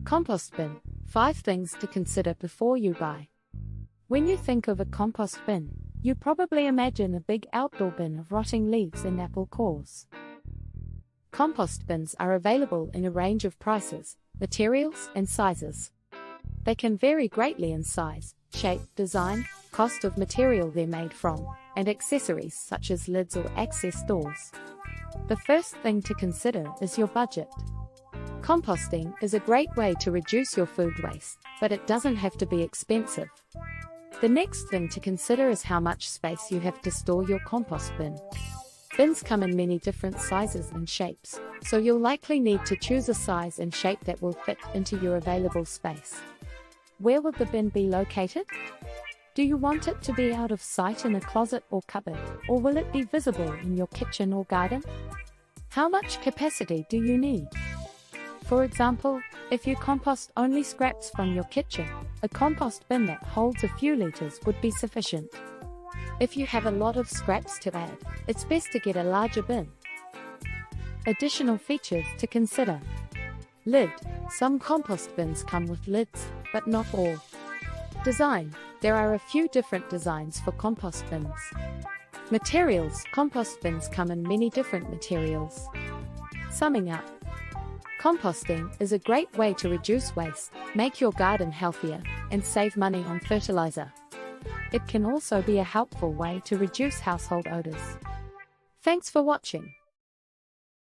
Compost bin. 5 things to consider before you buy. When you think of a compost bin, you probably imagine a big outdoor bin of rotting leaves and apple cores. Compost bins are available in a range of prices, materials, and sizes. They can vary greatly in size, shape, design, cost of material they're made from, and accessories such as lids or access doors. The first thing to consider is your budget. Composting is a great way to reduce your food waste, but it doesn't have to be expensive. The next thing to consider is how much space you have to store your compost bin. Bins come in many different sizes and shapes, so you'll likely need to choose a size and shape that will fit into your available space. Where will the bin be located? Do you want it to be out of sight in a closet or cupboard, or will it be visible in your kitchen or garden? How much capacity do you need? For example, if you compost only scraps from your kitchen, a compost bin that holds a few liters would be sufficient. If you have a lot of scraps to add, it's best to get a larger bin. Additional features to consider. Lid. Some compost bins come with lids, but not all. Design. There are a few different designs for compost bins. Materials. Compost bins come in many different materials. Summing up, composting is a great way to reduce waste, make your garden healthier, and save money on fertilizer. It can also be a helpful way to reduce household odors. Thanks for watching.